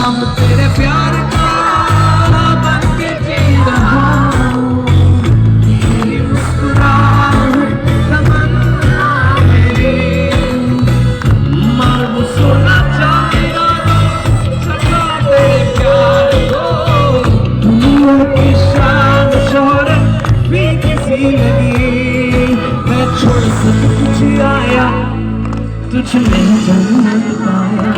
अब तेरे प्यार का बन के जी रहा हूँ, तेरी मुस्कुराहट तमन्ना मेरी, मालूम सोना चाहेगा सदा तेरे प्यार को, दुनिया की शान शोहरत भी किसी लगी, मैं छोड़ सब कुछ आया तुझ में जन्नत पाया,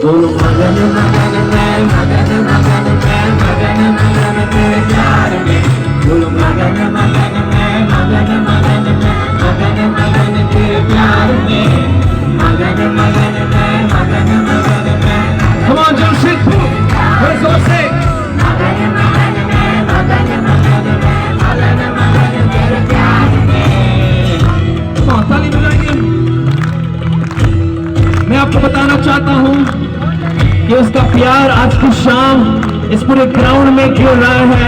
बोलो मगन मगन मैं मगन मगन मैं मगन मगन तेरे प्यार में, बोलो मगन मगन मैं मगन मगन मैं मगन मगन तेरे प्यार में, मगन मगन मैं मगन मगन मैं। Come on जमशेदपुर, थोड़ा जोर से। मगन मगन मैं मगन मगन मैं मगन मगन तेरे प्यार में। Come on, ताली बजाइए। मैं आपको बताना चाहता हूँ कि उसका प्यार आज की शाम इस पूरे ग्राउंड में गिर रहा है,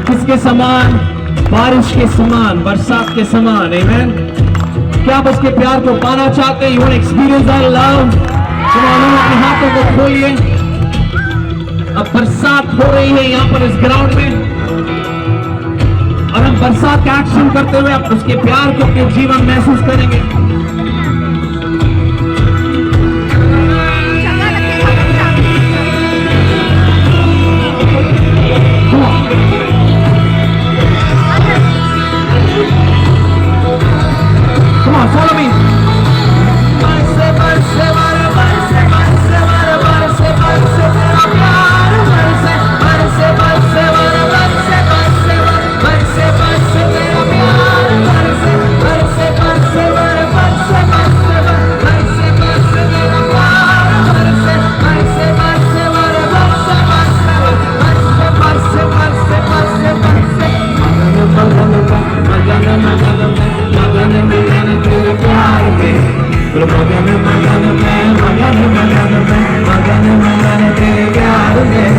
किसके समान? बारिश के समान, बरसात के समान। आमीन। क्या आप उसके प्यार को पाना चाहते हैं? You want to experience that love? चलो अपने हाथों को खोलिए। अब बरसात हो रही है यहाँ पर इस ग्राउंड में, और हम बरसात का एक्शन करते हुए आप उसके प्यार को अपने जीवन महसूस करेंगे। Follow me. बरसे बरसे बरसे बरसे बरसे बरसे तेरा प्यार, बरसे बरसे बरसे बरसे बरसे बरसे बरसे तेरा प्यार, बरसे बरसे बरसे बरसे बरसे बरसे बरसे तेरा प्यार, बरसे बरसे बरसे बरसे बरसे बरसे बरसे बरसे मगन मगन मगन मगन तेरे प्यार में, मगन मगन मैं मगन मगन मैं मगन मगन तेरे प्यार में,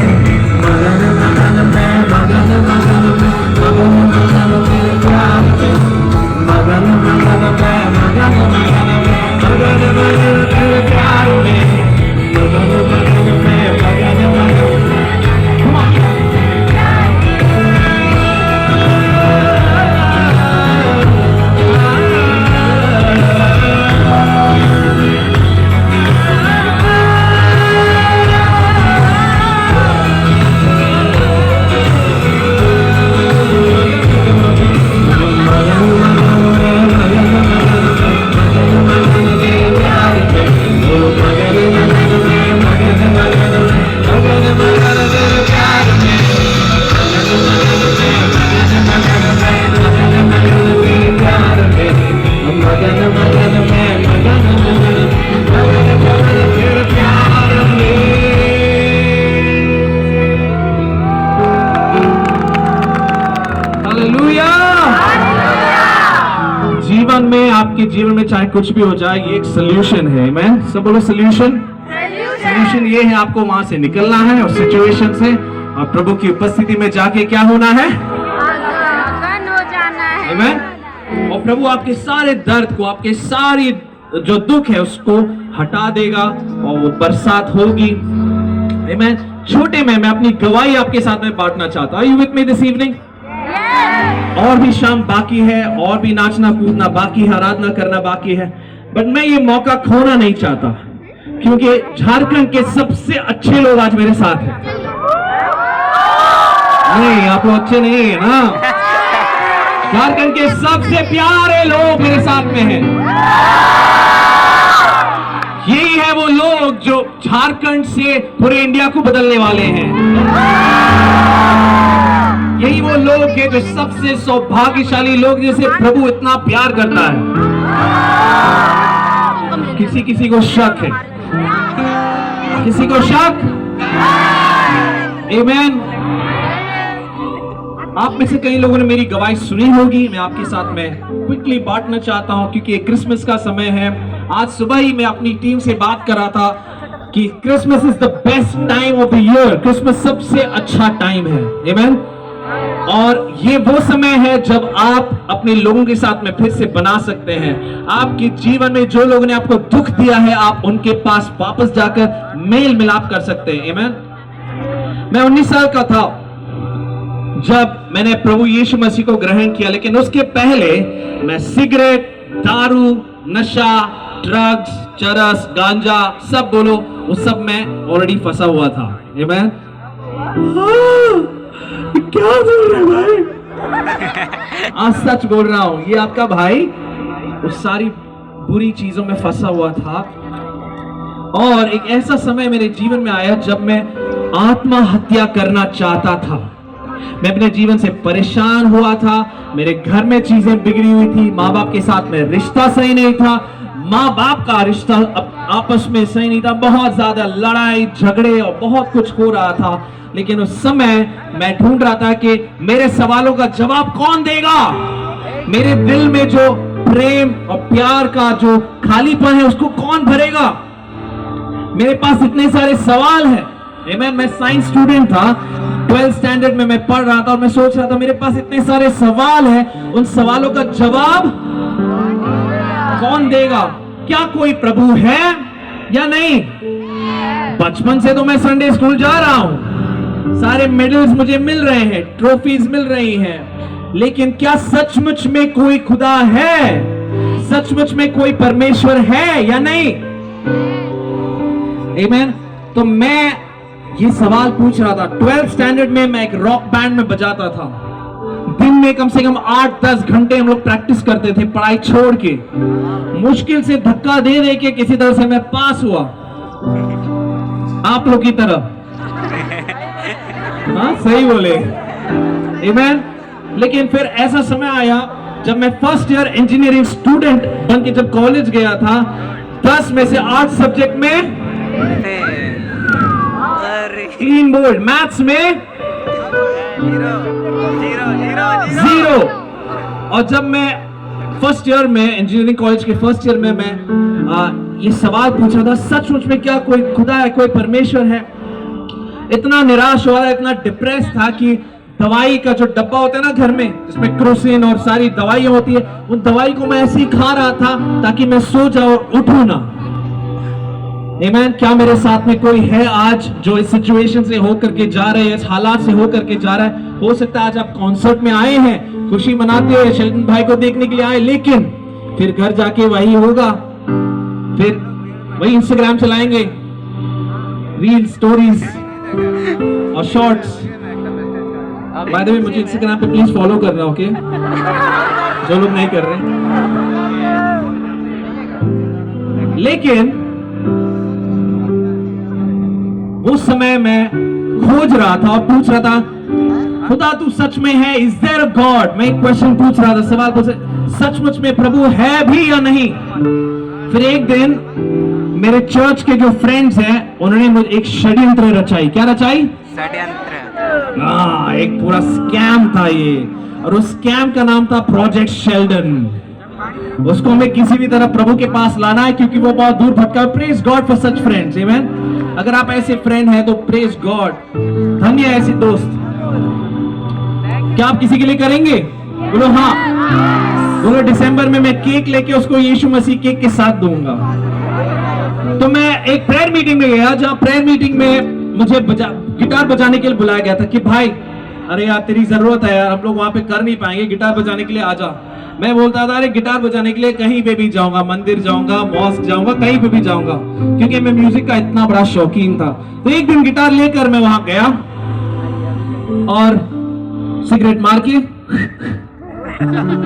मगन मगन मैं मगन मगन मैं मगन मगन तेरे प्यार में, मगन मगन मैं मगन मगन मैं मगन मगन तेरे प्यार में, मगन मगन मैं मगन मगन। जीवन में, आपके जीवन में चाहे कुछ भी हो जाए, ये एक सोल्यूशन है। मैं सब बोलो सोल्यूशन। सोल्यूशन ये है, आपको वहां से निकलना है और सिचुएशन से, और प्रभु की उपस्थिति में जाके क्या होना है? आजाद हो जाना है। आमीन। और प्रभु आपके सारे दर्द को, आपके सारी जो दुख है उसको हटा देगा, और वो बरसात होगी। आमीन। छोटे में मैं अपनी गवाही आपके साथ में बांटना चाहता हूं। Are you with me this evening? और भी शाम बाकी है, और भी नाचना कूदना बाकी है, आराधना करना बाकी है, बट मैं ये मौका खोना नहीं चाहता, क्योंकि झारखंड के सबसे अच्छे लोग आज मेरे साथ हैं। नहीं, आप लोग अच्छे नहीं है ना? झारखंड के सबसे प्यारे लोग मेरे साथ में हैं। यही है वो लोग जो झारखंड से पूरे इंडिया को बदलने वाले हैं। यही वो लोग हैं जो सबसे सौभाग्यशाली लोग, जिसे प्रभु इतना प्यार करता है। किसी किसी को शक है, किसी को शक? आमीन। आप में से कई लोगों ने मेरी गवाही सुनी होगी, मैं आपके साथ में क्विकली बांटना चाहता हूं, क्योंकि क्रिसमस का समय है। आज सुबह ही मैं अपनी टीम से बात कर रहा था कि Christmas is the best time of the year. Christmas सबसे अच्छा टाइम है। आमीन। और ये वो समय है जब आप अपने लोगों के साथ में फिर से बना सकते हैं। आपके जीवन में जो लोगों ने आपको दुख दिया है, आप उनके पास वापस जाकर मेल मिलाप कर सकते हैं। आमीन। मैं 19 साल का था जब मैंने प्रभु यीशु मसीह को ग्रहण किया, लेकिन उसके पहले मैं सिगरेट, दारू, नशा, ड्रग्स, चरस, गांजा, सब बोलो, उस सब में ऑलरेडी फंसा हुआ था। आमीन। क्या बोल रहे भाई? आज सच बोल रहा हूं, ये आपका भाई उस सारी बुरी चीजों में फंसा हुआ था। और एक ऐसा समय मेरे जीवन में आया जब मैं आत्महत्या करना चाहता था। मैं अपने जीवन से परेशान हुआ था, मेरे घर में चीजें बिगड़ी हुई थी, माँ बाप के साथ में रिश्ता सही नहीं था, माँ बाप का रिश्ता आपस में सही नहीं था, बहुत ज्यादा लड़ाई झगड़े और बहुत कुछ हो रहा था। लेकिन उस समय मैं ढूंढ रहा था कि मेरे सवालों का जवाब कौन देगा, मेरे दिल में जो प्रेम और प्यार का जो खालीपन है उसको कौन भरेगा। मेरे पास इतने सारे सवाल हैं। मैं साइंस स्टूडेंट था, 12th स्टैंडर्ड में मैं पढ़ रहा था और मैं सोच रहा था मेरे पास इतने सारे सवाल हैं, उन सवालों का जवाब कौन देगा? क्या कोई प्रभु है या नहीं? बचपन से तो मैं संडे स्कूल जा रहा हूं, सारे मेडल्स मुझे मिल रहे हैं, ट्रॉफीज मिल रही हैं, लेकिन क्या सचमुच में कोई खुदा है? सचमुच में कोई परमेश्वर है या नहीं? आमीन। तो मैं ये सवाल पूछ रहा था। 12th स्टैंडर्ड में मैं एक रॉक बैंड में बजाता था। दिन में कम से कम 8-10 घंटे हम लोग प्रैक्टिस करते थे, पढ़ाई छोड़ के। मुश्किल से धक्का दे दे के किसी तरह से मैं पास हुआ, आप लोग की तरह। हाँ, सही बोले। आमीन। लेकिन फिर ऐसा समय आया जब मैं फर्स्ट ईयर इंजीनियरिंग स्टूडेंट बन के जब कॉलेज गया था, 10 में से 8 सब्जेक्ट में क्लीन बोर्ड, मैथ्स में 0। और जब मैं फर्स्ट ईयर में इंजीनियरिंग कॉलेज के फर्स्ट ईयर में मैं ये सवाल पूछ रहा था, सचमुच में क्या कोई खुदा है, कोई परमेश्वर है? इतना निराश हुआ, इतना डिप्रेस था कि दवाई का जो डब्बा होता है ना घर में, जिसमें क्रोसिन और सारी दवाइयां होती है, उन दवाई को मैं ऐसे ही खा रहा था ताकि मैं सो जाऊं और उठूं ना। आमीन। क्या मेरे साथ में कोई है आज जो इस सिचुएशन से होकर के जा रहे हैं, इस हालात से होकर के जा रहा है? हो सकता है आज आप कॉन्सर्ट में आए हैं, खुशी मनाते हुए शेल्टन भाई को देखने के लिए आए, लेकिन फिर घर जाके वही होगा, फिर वही इंस्टाग्राम चलाएंगे, रील, स्टोरीज और शॉर्ट्स। बाय द वे, मुझे इंस्टाग्राम पे प्लीज फॉलो करना, ओके? जो लोग नहीं कर रहे। लेकिन उस समय मैं खोज रहा था और पूछ रहा था, खुदा तू सच में है? Is there a God? मैं एक क्वेश्चन पूछ रहा था, सवाल पूछ, सचमुच में प्रभु है भी या नहीं? फिर एक दिन मेरे चर्च के जो फ्रेंड्स हैं उन्होंने मुझे एक षड्यंत्र रचाई। क्या रचाई? षड्यंत्र। हाँ, एक पूरा स्कैम था ये, और उस स्कैम का नाम था प्रोजेक्ट शेल्डन। उसको हमें किसी भी तरह प्रभु के पास लाना है क्योंकि वो बहुत दूर भटका। Praise God for such friends. आमीन। अगर आप ऐसे फ्रेंड हैं तो प्रेज गॉड, धन्य है ऐसे दोस्त। क्या आप किसी के लिए करेंगे? बोलो हाँ। बोलो दिसंबर में मैं केक लेके उसको यीशु मसीह केक के साथ दूंगा। तो मैं एक प्रेयर मीटिंग में गया, जहां प्रेयर मीटिंग में मुझे गिटार बजाने के लिए बुलाया गया था कि भाई, अरे यार तेरी जरूरत है यार, हम लोग वहां पे कर नहीं पाएंगे, गिटार बजाने के लिए आ जा। मैं बोलता था, अरे गिटार बजाने के लिए कहीं पे भी जाऊंगा, मंदिर जाऊंगा, मॉस्क जाऊंगा, कहीं पे भी जाऊंगा, क्योंकि मैं म्यूजिक का इतना बड़ा शौकीन था। तो एक दिन गिटार लेकर मैं वहां गया और सिगरेट मार के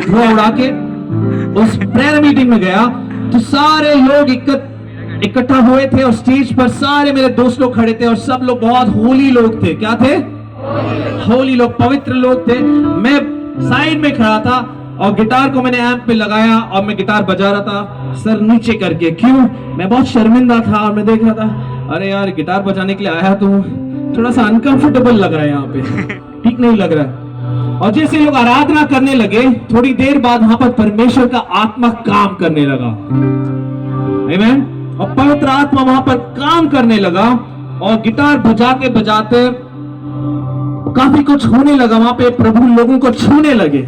धुआं उड़ा के उस प्रेयर मीटिंग में गया। तो सारे लोग इकट्ठा हुए थे और स्टेज पर सारे मेरे दोस्त लोग खड़े थे और सब लोग बहुत होली लोग थे। क्या थे? होली लोग, पवित्र लोग थे। मैं साइड में खड़ा था और गिटार को मैंने एम्प पे लगाया और मैं गिटार बजा रहा था सर नीचे करके। क्यों? मैं बहुत शर्मिंदा था और मैं देख रहा था, अरे यार गिटार बजाने के लिए आया तो थोड़ा सा अनकंफर्टेबल लग रहा है यहाँ पे, ठीक नहीं लग रहा है। और जैसे लोग आराधना करने लगे, थोड़ी देर बाद वहां पर परमेश्वर का आत्मा काम करने लगा। आमीन। और पवित्र आत्मा वहां पर काम करने लगा और गिटार बजाते बजाते काफी कुछ होने लगा। वहां पे प्रभु लोगों को छूने लगे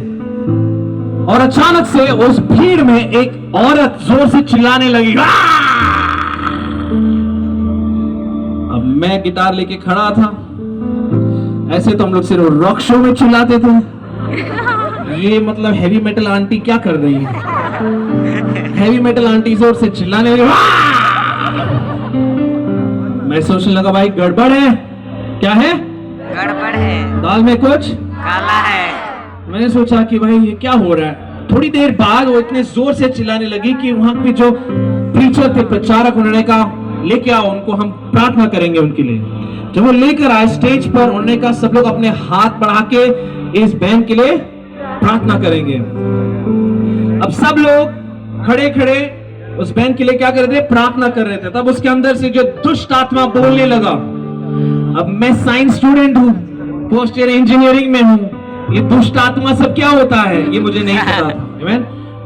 और अचानक से उस भीड़ में एक औरत जोर से चिल्लाने लगी। अब मैं गिटार लेके खड़ा था। ऐसे तो हम लोग सिर्फ रॉक शो में चिल्लाते थे, ये मतलब हैवी मेटल आंटी क्या कर रही है। हैवी मेटल आंटी जोर से चिल्लाने लगी। मैं सोचने लगा भाई गड़बड़ है। क्या है? गड़बड़ है, दाल में कुछ काला है। मैंने सोचा कि भाई ये क्या हो रहा है। थोड़ी देर बाद वो इतने जोर से चिल्लाने लगी कि वहां पे जो प्रीचर थे, प्रचारक, उन्होंने कहा लेके आओ उनको, हम प्रार्थना करेंगे उनके लिए। जब वो लेकर आए स्टेज पर, उन्होंने कहा सब लोग अपने हाथ बढ़ा के इस बहन के लिए प्रार्थना करेंगे। अब सब लोग खड़े खड़े उस बहन के लिए क्या कर रहे थे? प्रार्थना कर रहे थे। तब उसके अंदर से जो दुष्ट आत्मा बोलने लगा। अब मैं साइंस स्टूडेंट हूं, फर्स्ट ईयर इंजीनियरिंग में हूं, ये दुष्ट आत्मा सब क्या होता है ये मुझे नहीं पता था।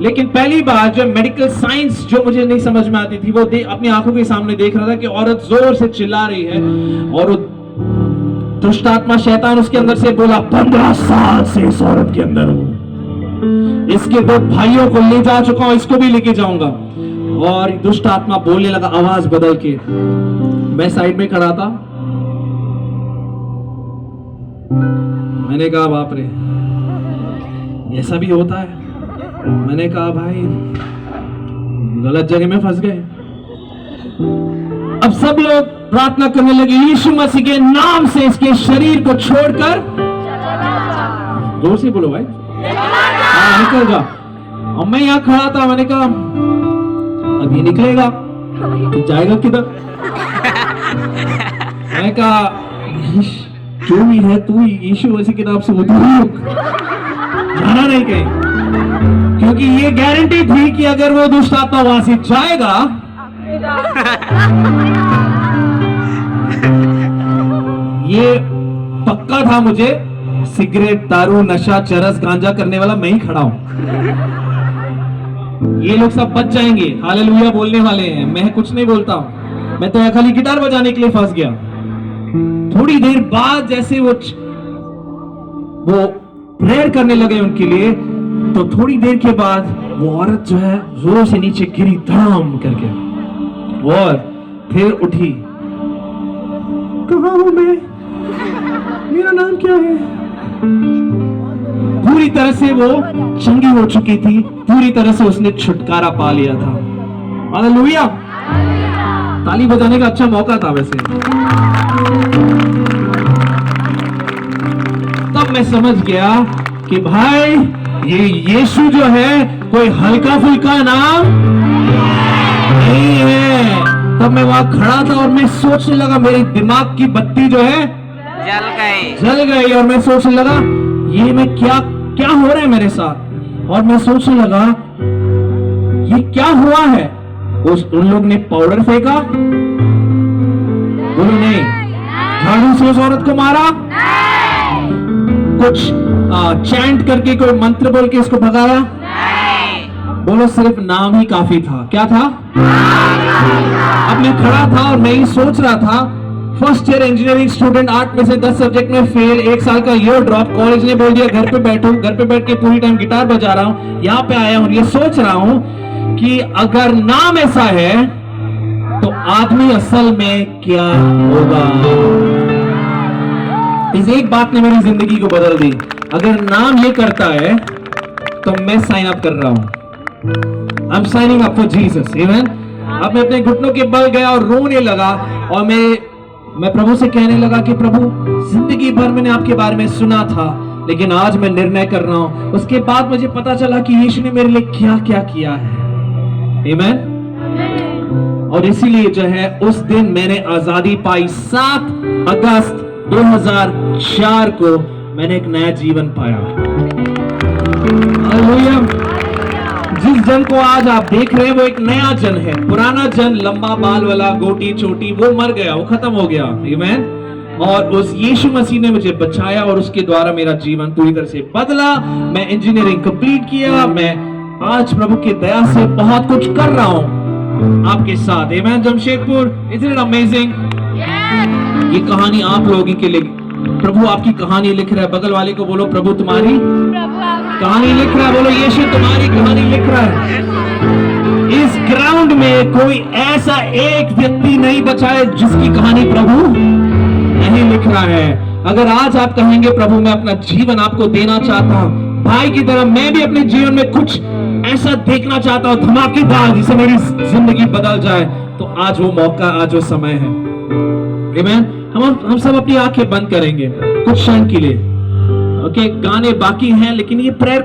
लेकिन पहली बार जो मेडिकल साइंस जो मुझे नहीं समझ में आती थी, वो अपनी आंखों के सामने देख रहा था कि औरत जोर से चिल्ला रही है और वो दुष्ट आत्मा शैतान उसके अंदर से बोला 15 साल से इस औरत के अंदर हूं, इसके 2 भाइयों को ले जा चुका हूं, इसको भी लेके जाऊंगा। और दुष्ट आत्मा बोलने लगा आवाज बदल के। मैं साइड में खड़ा था। मैंने कहा बाप रे, ऐसा भी होता है। मैंने कहा भाई गलत जगह में फंस गए। अब सब लोग प्रार्थना करने लगे, यीशु मसीह के नाम से इसके शरीर को छोड़कर, जोर से बोलो भाई, हाँ निकल जा। और मैं यहां खड़ा था। मैंने कहा अब ये निकलेगा तो जाएगा किधर? मैंने कहा जो भी है तू यीशु मसीह के नाम से उधर ही रुक, जाना नहीं कहीं। क्योंकि ये गारंटी थी कि अगर वो दुष्ट आत्मा वहां से जाएगा ये पक्का था, मुझे सिगरेट, दारू, नशा, चरस, गांजा करने वाला मैं ही खड़ा हूं। ये लोग सब बच जाएंगे, हालेलुया बोलने वाले हैं, मैं कुछ नहीं बोलता हूं। मैं तो खाली गिटार बजाने के लिए फंस गया। थोड़ी देर बाद जैसे वो प्रेयर करने लगे उनके लिए, तो थोड़ी देर के बाद वो औरत जो है जोर से नीचे गिरी धड़ाम करके, और फिर उठी। कहाँ हूं मैं? मेरा नाम क्या है? पूरी तरह से वो चंगी हो चुकी थी, पूरी तरह से उसने छुटकारा पा लिया था। हालेलुया। ताली बजाने का अच्छा मौका था वैसे। तब मैं समझ गया कि भाई ये यीशु जो है कोई हल्का फुल्का नाम नहीं है। तब मैं वहां खड़ा था और मैं सोचने लगा, मेरे दिमाग की बत्ती जो है जल गई और मैं सोचने लगा ये मैं क्या हो रहा है मेरे साथ। और मैं सोचने लगा ये क्या हुआ है। उन लोग ने पाउडर फेंका, बोलो नहीं। झाड़ू से उस औरत को मारा, कुछ चैंट करके कोई मंत्र बोल के इसको भगाया, बोलो सिर्फ नाम ही काफी था। क्या था? अब मैं खड़ा था और मैं ही सोच रहा था, फर्स्ट ईयर इंजीनियरिंग स्टूडेंट, 8 में से 10 सब्जेक्ट में फेल, 1 साल का ईयर ड्रॉप, कॉलेज ने बोल दिया घर पे बैठो, घर पे बैठ के पूरी टाइम गिटार बजा रहा हूं, यहाँ पे आया हूं, ये सोच रहा हूं कि अगर नाम ऐसा है तो आदमी असल में क्या होगा। इस एक बात ने मेरी जिंदगी को बदल दी। अगर नाम ये करता है तो मैं साइन अप कर रहा हूं। I am signing up for Jesus, amen. अब मैं अपने घुटनों के बल गया और रोने लगा और मैं प्रभु से कहने लगा कि प्रभु, जिंदगी भर मैंने आपके बारे में सुना था, लेकिन आज मैं निर्णय कर रहा हूं। उसके बाद मुझे पता चला कि यीशु ने मेरे लिए क्या क्या किया है, आमेन। और इसीलिए जो है उस दिन मैंने आजादी पाई। 7 अगस्त 2004 को मैंने एक नया जीवन पाया। हालेलुया। जिस जन को आज आप देख रहे हैं वो एक नया जन है। पुराना जन, लंबा बाल वाला, गोटी चोटी, वो मर गया, वो खत्म हो गया, आमेन। और उस यीशु मसीह ने मुझे बचाया और उसके द्वारा मेरा जीवन पूरी तरह से बदला। मैं इंजीनियरिंग कंप्लीट किया। मैं आज प्रभु की दया से बहुत कुछ कर रहा हूं आपके साथ, amen. Jamshedpur, isn't it amazing? ये कहानी आप लोगों के लिए, प्रभु आपकी कहानी लिख रहा है। बगल वाले को बोलो प्रभु तुम्हारी कहानी लिख रहा है। बोलो यीशु तुम्हारी कहानी लिख रहा है। इस ग्राउंड ब्रह्मांड में कोई ऐसा एक व्यक्ति नहीं बचा है जिसकी कहानी प्रभु नहीं लिख रहा है। अगर आज आप कहेंगे प्रभु मैं अपना जीवन आपको देना चाहता हूं, भाई की तरह मैं भी अपने जीवन में कुछ ऐसा देखना चाहता हूं धमाकेदार जिससे मेरी जिंदगी बदल जाए, तो आज वो मौका, आज वो समय है। आमीन। हम सब अपनी आंखें बंद करेंगे कुछ क्षण के लिए। ओके, गाने बाकी हैं लेकिन ये प्रेयर